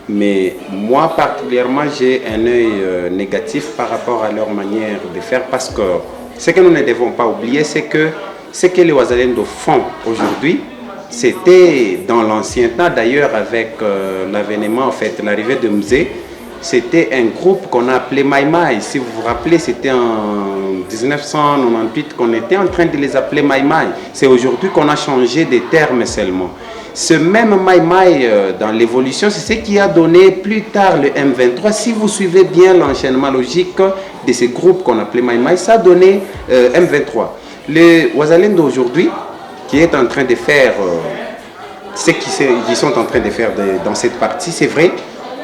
Mais moi particulièrement, j'ai un œil négatif par rapport à leur manière de faire, parce que ce que nous ne devons pas oublier, c'est que ce que les Wazalendo font aujourd'hui, c'était dans l'ancien temps, d'ailleurs avec l'avènement, en fait, l'arrivée de Mzee, c'était un groupe qu'on a appelé Mai Mai. Si vous vous rappelez, c'était en 1998 qu'on était en train de les appeler Mai Mai. C'est aujourd'hui qu'on a changé de termes seulement. Ce même Mai Mai dans l'évolution, c'est ce qui a donné plus tard le M23. Si vous suivez bien l'enchaînement logique de ces groupes qu'on appelait Mai Mai, ça a donné M23. Le Wazalendo aujourd'hui, qui est en train de faire ce qu'ils sont en train de faire dans cette partie, c'est vrai,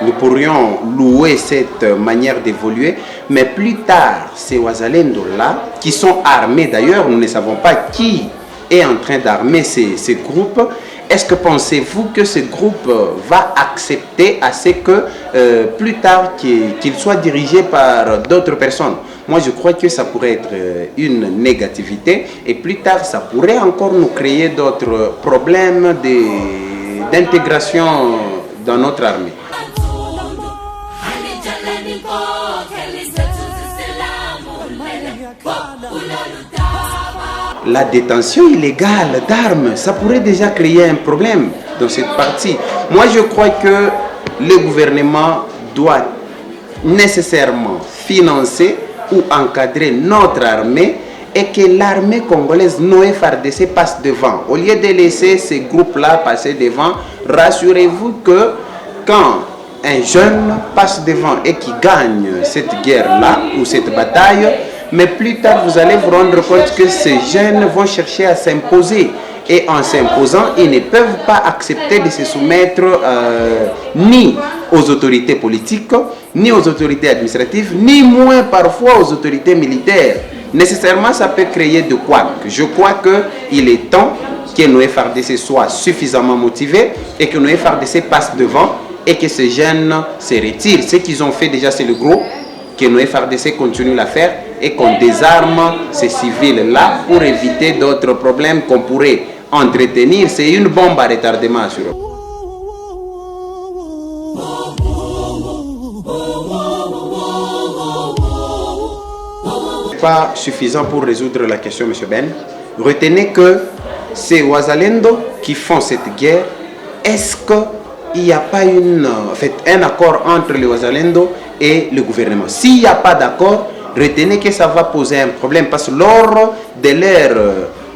nous pourrions louer cette manière d'évoluer, mais plus tard, ces Wazalendo-là, qui sont armés d'ailleurs, nous ne savons pas qui est en train d'armer ces groupes. Est-ce que pensez-vous que ce groupe va accepter à ce que plus tard qu'il soit dirigé par d'autres personnes? Moi, je crois que ça pourrait être une négativité, et plus tard, ça pourrait encore nous créer d'autres problèmes d'intégration dans notre armée. La détention illégale d'armes, ça pourrait déjà créer un problème dans cette partie. Moi, je crois que le gouvernement doit nécessairement financer ou encadrer notre armée, et que l'armée congolaise, nos FARDC, passe devant. Au lieu de laisser ces groupes-là passer devant, rassurez-vous que quand un jeune passe devant et qui gagne cette guerre-là ou cette bataille, mais plus tard vous allez vous rendre compte que ces jeunes vont chercher à s'imposer. Et en s'imposant, ils ne peuvent pas accepter de se soumettre ni aux autorités politiques, ni aux autorités administratives, ni moins parfois aux autorités militaires. Nécessairement, ça peut créer de quoi. Je crois qu'il est temps que nos FARDC soient suffisamment motivés et que nos FARDC passent devant et que ces jeunes se retirent. Ce qu'ils ont fait déjà, c'est le gros, que nos FARDC continuent à faire et qu'on désarme ces civils-là pour éviter d'autres problèmes qu'on pourrait entretenir. C'est une bombe à retardement sur eux. Pas suffisant pour résoudre la question, M. Ben. Retenez que c'est Wazalendo qui font cette guerre. Est-ce qu'il n'y a pas un accord entre les Wazalendo et le gouvernement? S'il n'y a pas d'accord, retenez que ça va poser un problème, parce que lors de leur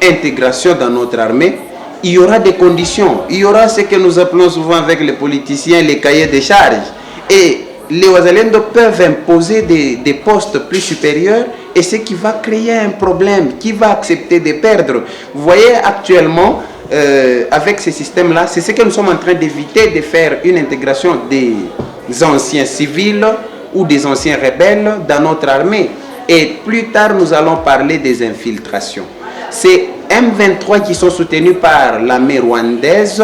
intégration dans notre armée, il y aura des conditions. Il y aura ce que nous appelons souvent avec les politiciens les cahiers de charges. Et les Wazalendo peuvent imposer des postes plus supérieurs, et ce qui va créer un problème. Qui va accepter de perdre? Vous voyez actuellement, avec ces systèmes-là, c'est ce que nous sommes en train d'éviter, de faire une intégration des anciens civils ou des anciens rebelles dans notre armée. Et plus tard, nous allons parler des infiltrations. C'est M23 qui sont soutenus par l'armée rwandaise,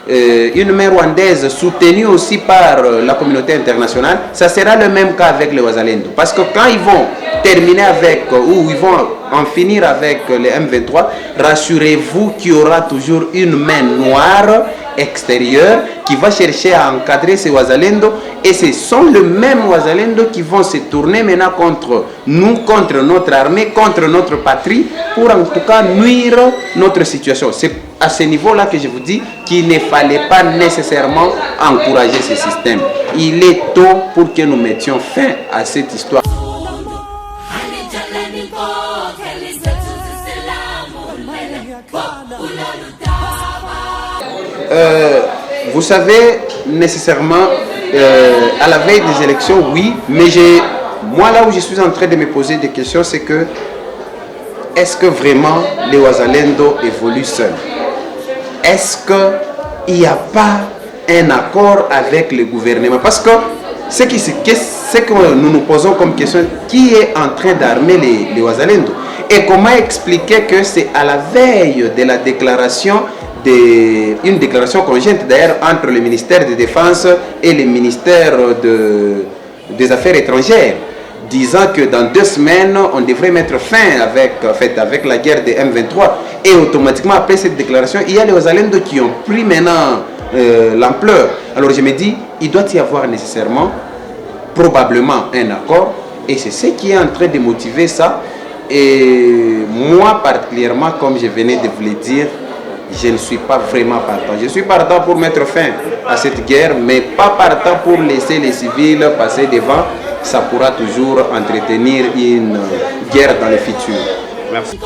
une main rwandaise soutenue aussi par la communauté internationale. Ça sera le même cas avec les Wazalendo. Parce que quand ils vont terminer avec, ou ils vont en finir avec les M23, rassurez-vous qu'il y aura toujours une main noire extérieure qui va chercher à encadrer ces Wazalendo, et ce sont les mêmes Wazalendo qui vont se tourner maintenant contre nous, contre notre armée, contre notre patrie, pour en tout cas nuire notre situation. C'est à ce niveau-là que je vous dis qu'il ne fallait pas nécessairement encourager ce système. Il est tôt pour que nous mettions fin à cette histoire. Vous savez, nécessairement, à la veille des élections, oui, mais moi là où je suis en train de me poser des questions, c'est que est-ce que vraiment les Wazalendo évoluent seuls? Est-ce qu'il n'y a pas un accord avec le gouvernement? Parce que ce que nous nous posons comme question, qui est en train d'armer les Wazalendo? Et comment expliquer que c'est à la veille de la déclaration, une déclaration conjointe d'ailleurs entre le ministère de Défense et le ministère des Affaires étrangères, disant que dans 2 semaines, on devrait mettre fin avec la guerre de M23. Et automatiquement, après cette déclaration, il y a les Wazalendo qui ont pris maintenant l'ampleur. Alors je me dis, il doit y avoir nécessairement, probablement, un accord. Et c'est ce qui est en train de motiver ça. Et moi particulièrement, comme je venais de vous le dire, je ne suis pas vraiment partant. Je suis partant pour mettre fin à cette guerre, mais pas partant pour laisser les civils passer devant. Ça pourra toujours entretenir une guerre dans le futur. Merci.